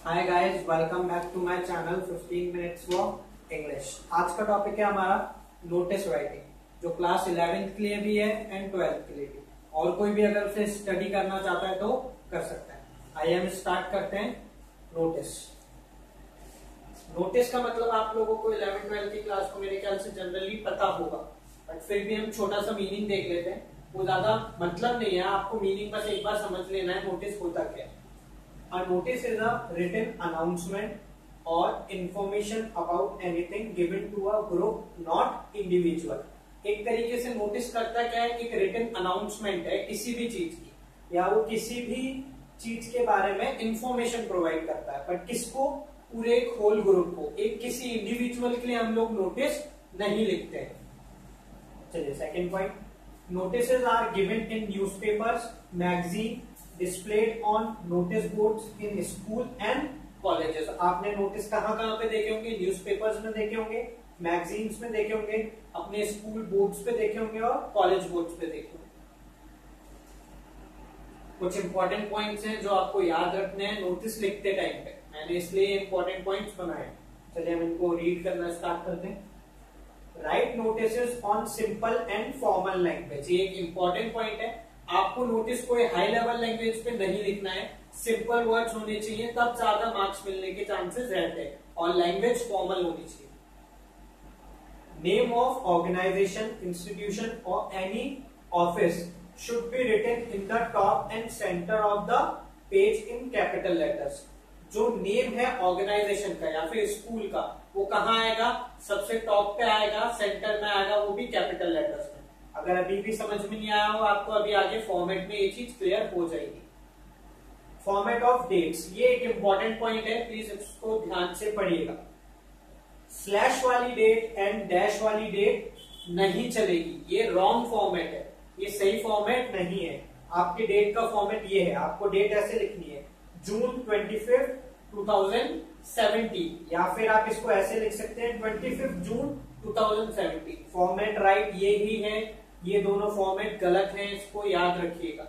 Hi guys, welcome back to my channel 15 minutes for English. आज का topic है हमारा नोटिस राइटिंग, जो क्लास 11th के लिए भी है एंड 12th के लिए भी, और कोई भी अगर उसे स्टडी करना चाहता है तो कर सकता है। आइए हम स्टार्ट करते हैं। नोटिस का मतलब आप लोगों को 11th 12th की क्लास को मेरे ख्याल से जनरली पता होगा, बट फिर भी हम छोटा सा मीनिंग देख लेते हैं। वो ज्यादा मतलब नहीं है, आपको मीनिंग बस एक बार समझ लेना है नोटिस होता क्या है। A notice is a written announcement or information about anything given to a group, not individual. एक तरीके से नोटिस करता क्या है, एक रिटन अनाउंसमेंट है किसी भी चीज की, या वो किसी भी चीज के बारे में इंफॉर्मेशन प्रोवाइड करता है, बट किसको? पूरे एक होल ग्रुप को। एक किसी इंडिविजुअल के लिए हम लोग नोटिस नहीं लिखते हैं। चलिए second point, notices are given in newspapers, magazine, displayed on notice boards in school and colleges। आपने नोटिस कहाँ कहाँ पे देखे होंगे? न्यूज़पेपर्स में देखे होंगे, मैगजीन्स में देखे होंगे, अपने स्कूल बोर्ड्स पे देखे होंगे और कॉलेज बोर्ड्स पे देखे होंगे। कुछ इंपॉर्टेंट पॉइंट्स हैं जो आपको याद रखने हैं नोटिस लिखते टाइम पे, मैंने इसलिए इंपॉर्टेंट पॉइंट्स बनाए। चलिए हम इनको रीड करना स्टार्ट करते हैं। Right notices on simple and formal language, ये एक इंपॉर्टेंट पॉइंट है। आपको नोटिस कोई हाई लेवल लैंग्वेज पे नहीं लिखना है, सिंपल वर्ड्स होने चाहिए, तब ज्यादा मार्क्स मिलने के चांसेस रहते हैं, और लैंग्वेज फॉर्मल होनी चाहिए। नेम ऑफ ऑर्गेनाइजेशन, इंस्टीट्यूशन और any office should be written in the top and centre of the page in capital letters. जो नेम है ऑर्गेनाइजेशन का या फिर स्कूल का, वो कहाँ आएगा? सबसे टॉप पे आएगा, सेंटर में आएगा, वो भी कैपिटल लेटर्स में। अगर अभी भी समझ में नहीं आया हो आपको, अभी आगे फॉर्मेट में ये चीज क्लियर हो जाएगी। फॉर्मेट ऑफ डेट्स, ये एक इंपॉर्टेंट पॉइंट है, प्लीज इसको ध्यान से पढ़िएगा। स्लैश वाली डेट एंड डैश वाली डेट नहीं चलेगी, ये रॉन्ग फॉर्मेट है, ये सही फॉर्मेट नहीं है। आपकी डेट का फॉर्मेट ये है, आपको डेट ऐसे लिखनी है जून 25, 2017, या फिर आप इसको ऐसे लिख सकते हैं 25 जून 2017। फॉर्मेट राइट ये ही है, ये दोनों फॉर्मेट गलत हैं, इसको याद रखिएगा।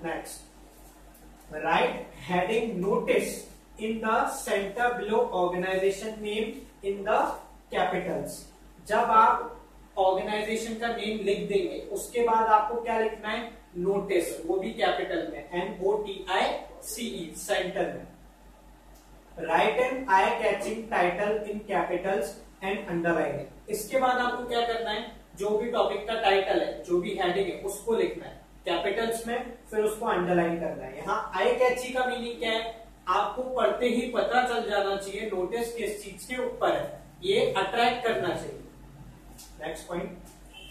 Next, right heading notice in the centre below organisation name in the capitals. जब आप ऑर्गेनाइजेशन का नेम लिख देंगे, उसके बाद आपको क्या लिखना है? नोटिस, वो भी कैपिटल में, NOTICE, सेंटर में। Write an eye catching title in capitals and underline. इसके बाद आपको क्या करना है? जो भी टॉपिक का टाइटल है, जो भी हेडिंग है, उसको लिखना है कैपिटल्स में, फिर उसको अंडरलाइन करना है। यहाँ आई कैची का मीनिंग क्या है? आपको पढ़ते ही पता चल जाना चाहिए नोटिस किस चीज के ऊपर है, ये अट्रैक्ट करना चाहिए। Next point,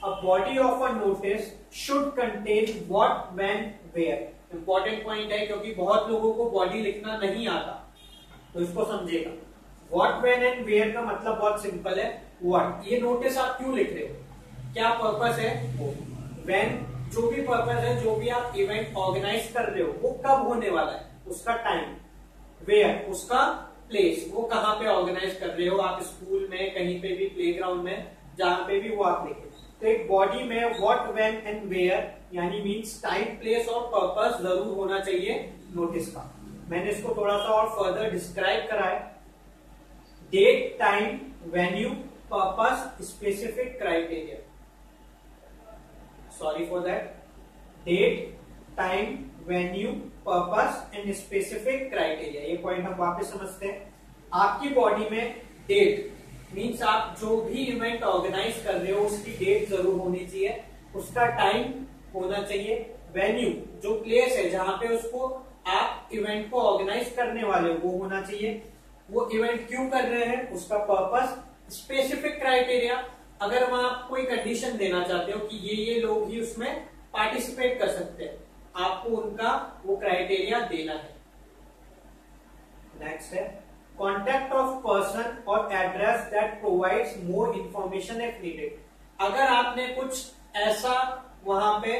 a body of a notice should contain what, when, where. Important point है, क्योंकि बहुत लोगों को बॉडी लिखना नहीं आता, तो इसको समझेगा। व्हाट, व्हेन एंड वेयर का मतलब बहुत सिंपल है। व्हाट, ये नोटिस आप क्यों लिख रहे हो, क्या पर्पस है वो। व्हेन, जो भी पर्पस है, जो भी आप इवेंट ऑर्गेनाइज कर रहे हो, वो कब होने वाला है, उसका टाइम। वेयर, उसका प्लेस, वो कहाँ पे ऑर्गेनाइज कर रहे हो आप, स्कूल में, कहीं पे भी, प्लेग्राउंड में, जहां पे भी, वो आप लिखे। तो एक बॉडी में व्हाट, व्हेन एंड वेयर यानी मीन्स टाइम, प्लेस और पर्पस जरूर होना चाहिए नोटिस का। मैंने इसको थोड़ा सा और फर्दर डिस्क्राइब करा है। Date, time, venue, purpose, specific criteria. Sorry for that. Date, time, venue, purpose and specific criteria, ये पॉइंट हम वापस समझते हैं। आपकी बॉडी में डेट मीन्स आप जो भी इवेंट ऑर्गेनाइज कर रहे हो उसकी डेट जरूर होनी चाहिए, उसका टाइम होना चाहिए। वेन्यू, जो प्लेस है जहां पे उसको आप इवेंट को ऑर्गेनाइज करने वाले हो, वो होना चाहिए। वो इवेंट क्यों कर रहे हैं, उसका पर्पस। स्पेसिफिक क्राइटेरिया, अगर वहां आप कोई कंडीशन देना चाहते हो कि ये लोग ही उसमें पार्टिसिपेट कर सकते हैं, आपको उनका वो क्राइटेरिया देना है। नेक्स्ट है कॉन्टैक्ट ऑफ पर्सन और address that provides more information if needed. अगर आपने कुछ ऐसा वहां पे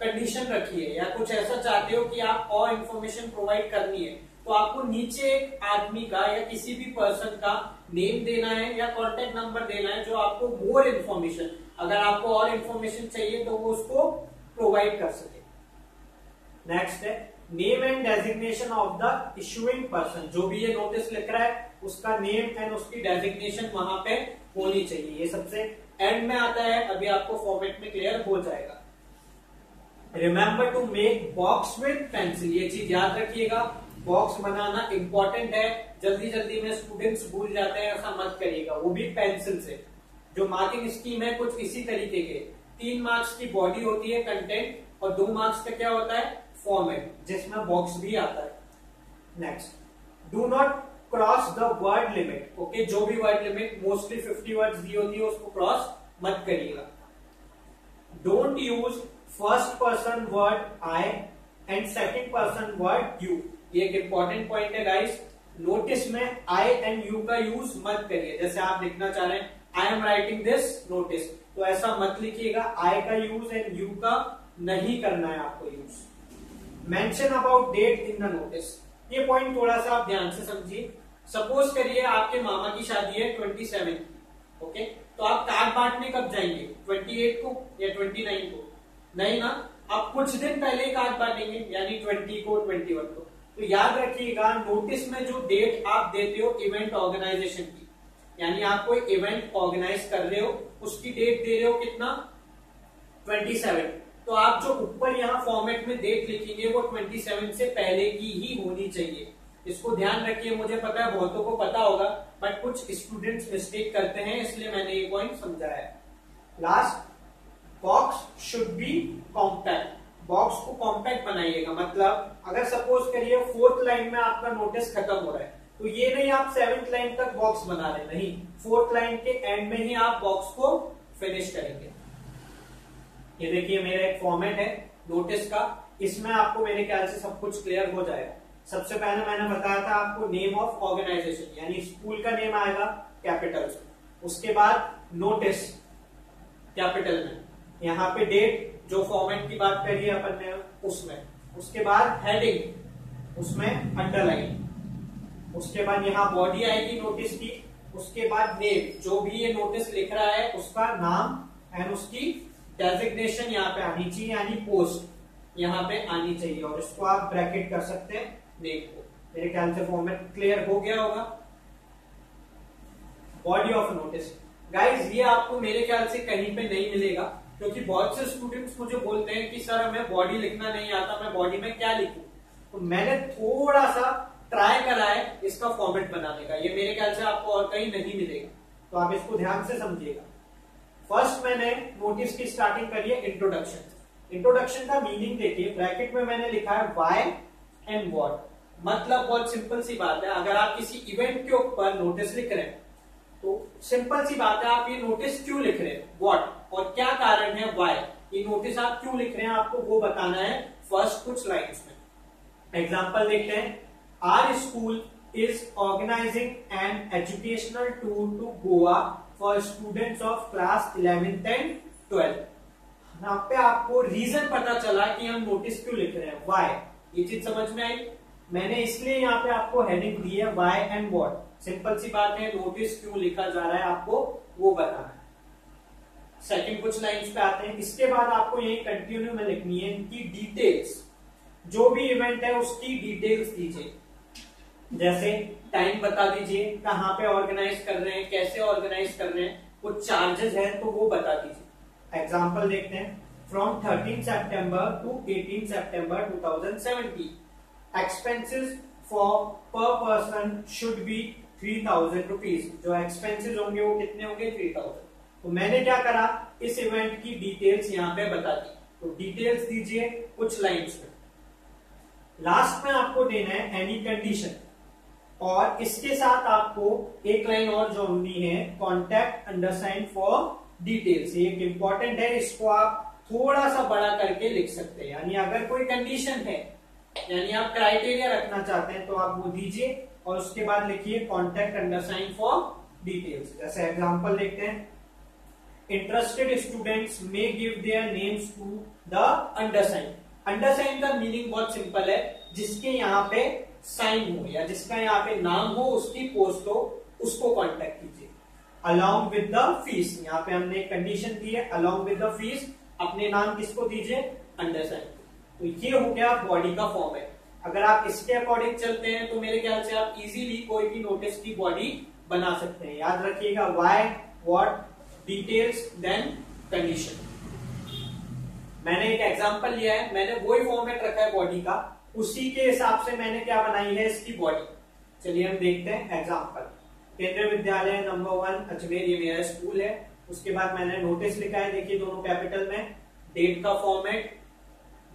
कंडीशन रखी है या कुछ ऐसा चाहते हो कि आप और इंफॉर्मेशन प्रोवाइड करनी है, तो आपको नीचे एक आदमी का या किसी भी पर्सन का नेम देना है या कॉन्टेक्ट नंबर देना है, जो आपको मोर इंफॉर्मेशन, अगर आपको और इंफॉर्मेशन चाहिए तो वो उसको प्रोवाइड कर सके। नेक्स्ट है name and designation of the issuing person, जो भी ये नोटिस लिख रहा है उसका नेम एंड उसकी डेजिग्नेशन वहां पे होनी चाहिए। ये सबसे एंड में आता है, अभी आपको फॉर्मेट में क्लियर हो जाएगा। Remember to make box with pencil, ये चीज याद रखिएगा, बॉक्स बनाना इंपॉर्टेंट है। जल्दी जल्दी में स्टूडेंट्स भूल जाते हैं, ऐसा मत करिएगा, वो भी पेंसिल से। जो मार्किंग स्कीम है कुछ इसी तरीके के, 3 मार्क्स की बॉडी होती है कंटेंट, और 2 मार्क्स का क्या होता है फॉर्मेट, जिसमें बॉक्स भी आता है। Next, do not cross the word limit. Okay, जो भी वर्ड लिमिट मोस्टली 50 वर्ड्स दी होती है उसको क्रॉस मत करिएगा। Don't use first person word I and second person word you. ये एक इंपॉर्टेंट पॉइंट है गाइस, नोटिस में आई एंड यू का यूज मत करिए। जैसे आप लिखना चाह रहे हैं I am writing this notice, तो ऐसा मत लिखिएगा, आई का यूज एंड यू का नहीं करना है आपको use. Mention about date in the notice, ये पॉइंट थोड़ा सा आप ध्यान से समझिए। सपोज करिए आपके मामा की शादी है 27 की, ओके, तो आप कार्ड बांटने कब जाएंगे, 28 को या 29 को? नहीं ना, आप कुछ दिन पहले ही कार्ड बांटेंगे, यानी 20 को 21 को। तो याद रखिएगा, नोटिस में जो डेट आप देते हो इवेंट ऑर्गेनाइजेशन की, यानी आप कोई इवेंट ऑर्गेनाइज कर रहे हो, उसकी डेट दे रहे हो कितना, 27, तो आप जो ऊपर यहाँ फॉर्मेट में डेट लिखेंगे वो 27 से पहले की ही होनी चाहिए। इसको ध्यान रखिए, मुझे पता है बहुतों को पता होगा, बट कुछ स्टूडेंट्स मिस्टेक करते हैं, इसलिए मैंने ये पॉइंट समझाया। Last, box should be compact, box को कॉम्पैक्ट बनाइएगा। मतलब अगर सपोज करिए 4th लाइन में आपका नोटिस खत्म हो रहा है, तो ये नहीं आप 7th लाइन तक बॉक्स बना रहे, नहीं, 4th लाइन के एंड में ही आप बॉक्स को फिनिश करेंगे। ये देखिए मेरा एक फॉर्मेट है नोटिस का, इसमें आपको मेरे ख्याल से सब कुछ क्लियर हो जाएगा। सबसे पहले मैंने बताया था आपको नेम ऑफ ऑर्गेनाइजेशन, यानी स्कूल का नेम आएगा कैपिटल में, उसके बाद नोटिस कैपिटल में, यहाँ पे डेट जो फॉर्मेट की बात करी है अपन ने उसमें, उसके बाद हेडिंग उसमें अंडरलाइन, उसके बाद यहाँ बॉडी आएगी नोटिस की, उसके बाद नेम, जो भी ये नोटिस लिख रहा है उसका नाम एंड उसकी डेजिग्नेशन यहाँ पे आनी चाहिए, यानी पोस्ट यहाँ पे आनी चाहिए, और इसको आप ब्रैकेट कर सकते हैं नेम को। मेरे ख्याल से फॉर्मेट क्लियर हो गया होगा। बॉडी ऑफ नोटिस, गाइज ये आपको मेरे ख्याल से कहीं पे नहीं मिलेगा, क्योंकि बहुत से स्टूडेंट्स मुझे बोलते हैं कि सर हमें बॉडी लिखना नहीं आता, मैं बॉडी में क्या लिखूं। तो मैंने थोड़ा सा ट्राई करा है इसका फॉर्मेट बनाने का, ये मेरे ख्याल से आपको और कहीं नहीं मिलेगा, तो आप इसको ध्यान से समझिएगा। फर्स्ट मैंने नोटिस की स्टार्टिंग करी है इंट्रोडक्शन। इंट्रोडक्शन का मीनिंग देखिए, ब्रैकेट में मैंने लिखा है व्हाई एंड व्हाट। मतलब बहुत सिंपल सी बात है, अगर आप किसी इवेंट के ऊपर नोटिस लिख रहे हैं तो सिंपल सी बात है, आप ये नोटिस क्यों लिख रहे हैं, व्हाट, और क्या कारण है व्हाई, ये नोटिस आप क्यों लिख रहे हैं आपको वो बताना है फर्स्ट कुछ लाइंस में। एग्जांपल देखते हैं, our school is organising an educational tour to Goa for students of class 11th and 12th। यहाँ पे आपको रीजन पता चला कि हम नोटिस क्यों लिख रहे हैं, व्हाई, ये चीज समझ में आई। मैंने इसलिए यहाँ पे आपको हेडिंग दी है व्हाई एंड व्हाट। सिंपल सी बात है, नोटिस क्यों लिखा जा रहा है आपको वो बताना है। सेकंड कुछ लाइंस पे आते हैं, इसके बाद आपको यही कंटिन्यू में लिखनी है कि डिटेल्स, जो भी इवेंट है उसकी डिटेल्स दीजिए। जैसे टाइम बता दीजिए, कहाँ पे ऑर्गेनाइज कर रहे हैं, कैसे ऑर्गेनाइज कर रहे हैं, कुछ चार्जेस है तो वो बता दीजिए। एग्जाम्पल देखते हैं, from 13 September to 18 September 2017 expenses for per person should be 3000 rupees. जो एक्सपेंसेस होंगे वो कितने होंगे, 3000। तो मैंने क्या करा, इस इवेंट की डिटेल्स यहाँ पे बता दी, तो डिटेल्स दीजिए कुछ लाइंस में। लास्ट में आपको देना है एनी कंडीशन, और इसके साथ आपको एक लाइन और जोड़नी है, कॉन्टैक्ट अंडरसाइन फॉर डिटेल्स। ये एक इंपॉर्टेंट है, इसको आप थोड़ा सा बड़ा करके लिख सकते हैं। यानी अगर कोई कंडीशन है, यानी आप क्राइटेरिया रखना चाहते हैं, तो आप वो दीजिए और उसके बाद लिखिए कॉन्टैक्ट अंडरसाइन फॉर डिटेल्स। जैसे एग्जांपल देखते हैं, interested students may give their names to the undersign. Undersign का मीनिंग बहुत सिंपल है, जिसके यहाँ पे साइन हो या जिसका यहाँ पे नाम हो, उसकी पोस्ट हो, उसको कॉन्टेक्ट कीजिए। अलॉन्ग विद द फीस, यहाँ पे हमने एक कंडीशन दी है, अलॉन्ग विद द फीस, अपने नाम किसको दीजिए, अंडरसाइन। तो ये हो गया बॉडी का फॉर्मेट। अगर आप इसके अकॉर्डिंग चलते हैं तो मेरे ख्याल से आप इजीली कोई भी नोटिस की बॉडी बना सकते हैं। याद रखिएगा, why, what, details, then condition. मैंने एक एग्जांपल लिया है, मैंने वही फॉर्मेट रखा है बॉडी का, उसी के हिसाब से मैंने क्या बनाई है इसकी बॉडी। चलिए हम देखते हैं एग्जांपल। केंद्रीय विद्यालय नंबर 1 अजमेर, ये मेरा स्कूल है। उसके बाद मैंने नोटिस लिखा है, देखिए दोनों कैपिटल में। डेट का फॉर्मेट,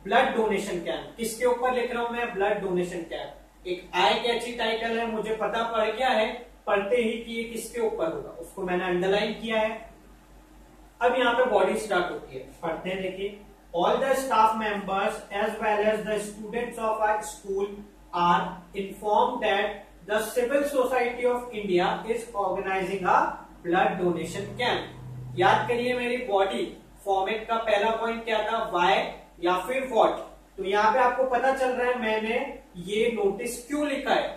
ब्लड डोनेशन कैंप, किसके ऊपर लिख रहा हूं मैं, ब्लड डोनेशन कैंप। एक आई कैची टाइटल है, मुझे पता पड़ गया है पढ़ते ही कि ये किसके ऊपर होगा, उसको मैंने अंडरलाइन किया है। अब यहाँ पे बॉडी स्टार्ट होती है, पढ़ते हैं। देखिए, all the staff members as well as the students of our school are informed that the Civil Society of India is organizing a blood donation camp। याद करिए, मेरी बॉडी फॉर्मेट का पहला पॉइंट क्या था, वाई या फिर व्हाट। तो यहाँ पे आपको पता चल रहा है मैंने ये नोटिस क्यों लिखा है,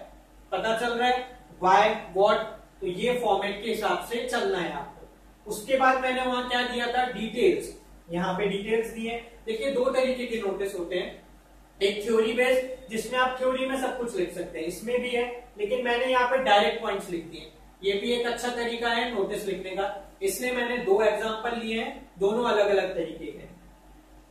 पता चल रहा है वाई, व्हाट, तो ये फॉर्मेट के हिसाब से चलना है आपको। उसके बाद मैंने वहां क्या दिया था, डिटेल्स। यहाँ पे डिटेल्स दिए। देखिए, दो तरीके के नोटिस होते हैं, एक थ्योरी बेस्ड जिसमें आप थ्योरी में सब कुछ लिख सकते हैं, इसमें भी है, लेकिन मैंने यहाँ पे डायरेक्ट पॉइंट्स लिख दिए। ये भी एक अच्छा तरीका है नोटिस लिखने का। इसलिए मैंने दो एग्जांपल लिए हैं, दोनों अलग अलग तरीके के।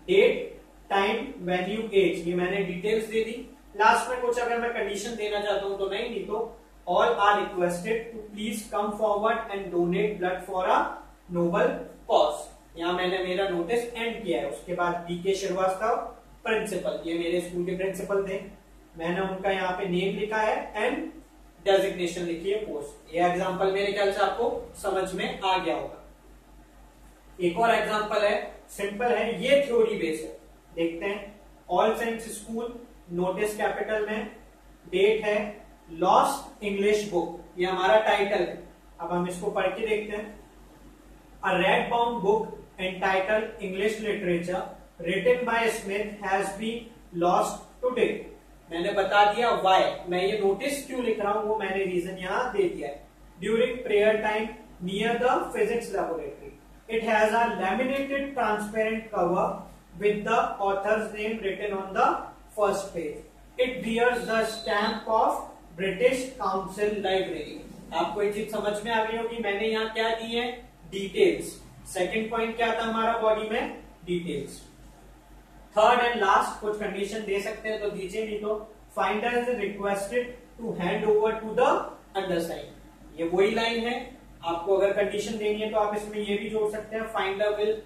डेट, टाइम, वैल्यू, एज, ये मैंने डिटेल्स दे दी। लास्ट में कुछ अगर मैं कंडीशन देना चाहता हूं तो नहीं तो all are requested to please come forward and donate blood for a noble cause. यहाँ मैंने मेरा नोटिस एंड किया है। उसके बाद बीके श्रीवास्तव प्रिंसिपल, ये मेरे स्कूल के प्रिंसिपल थे, मैंने उनका यहाँ पे नेम लिखा है एंड डेजिग्नेशन लिखी है पोस्ट। ये एग्जांपल मेरे ख्याल से आपको समझ में आ गया होगा। एक और एग्जांपल है, सिंपल है, ये थ्योरी बेस है। देखते हैं, All Saints School, notice capital में, डेट है लॉस्ट इंग्लिश बुक, ये हमारा टाइटल है। अब हम इसको पढ़ के देखते हैं। A red bound book entitled English Literature written by Smith has been lost today। मैंने बता दिया why, मैं ये नोटिस क्यों लिख रहा हूं वो मैंने रीजन यहाँ दे दिया है। During prayer time near the physics laboratory, it has a laminated transparent cover with the author's name written on the first page. It bears the stamp of British Council Library। आपको ये चीज समझ में आ गई होगी, मैंने यहाँ क्या दी है, डिटेल्स। सेकंड पॉइंट क्या था हमारा बॉडी में, डिटेल्स। थर्ड एंड लास्ट कुछ कंडीशन दे सकते हैं तो दीजिए, नहीं तो finder is requested to hand over to the undersigned. ये वही लाइन है, आपको अगर कंडीशन देनी है तो आप इसमें ये भी जोड़ सकते हैं, फाइंडर विल,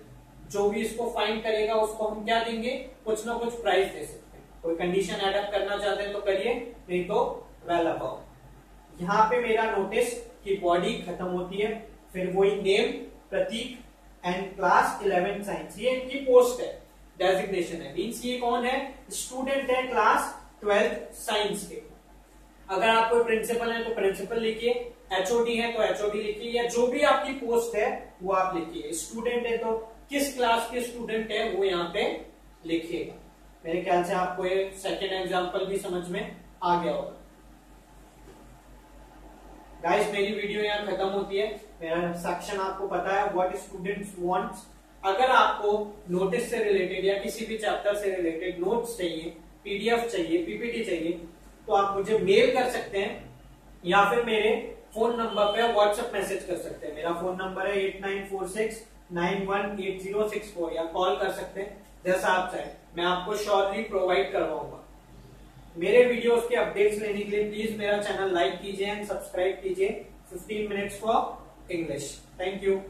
जो भी इसको फाइंड करेगा उसको हम क्या देंगे, कुछ ना कुछ प्राइस दे सकते हैं। कोई कंडीशन एड अप करना चाहते हैं तो करिए, नहीं तो वेल अबाउट। यहाँ पे मेरा नोटिस की बॉडी खत्म होती है, फिर वही name, Prateek and class 11 science, ये इनकी पोस्ट है, डेजिग्नेशन है, मींस ये कौन है, स्टूडेंट है क्लास 12 साइंस के। अगर आप कोई प्रिंसिपल है तो प्रिंसिपल लिखिए, एचओडी है तो एचओडी लिखिए, या जो भी आपकी पोस्ट है वो आप लिखिए। स्टूडेंट है तो किस क्लास के स्टूडेंट है वो यहाँ पे लिखिएगा। मेरे ख्याल से आपको ये सेकेंड एग्जाम्पल भी समझ में आ गया होगा। गाइस, मेरी वीडियो यहाँ खत्म होती है। मेरा सेक्शन आपको पता है, व्हाट स्टूडेंट्स वांट्स। अगर आपको नोटिस से रिलेटेड या किसी भी चैप्टर से रिलेटेड नोट्स चाहिए, पीडीएफ चाहिए, पीपीटी चाहिए, तो आप मुझे मेल कर सकते हैं या फिर मेरे फोन नंबर पे व्हाट्सएप मैसेज कर सकते हैं। मेरा फोन नंबर है 8946918064, या कॉल कर सकते हैं, जैसा आप चाहें, मैं आपको श्योरली प्रोवाइड करवाऊंगा। मेरे वीडियोस के अपडेट्स लेने के लिए प्लीज मेरा चैनल लाइक कीजिए एंड सब्सक्राइब कीजिए। 15 minutes for English। Thank you।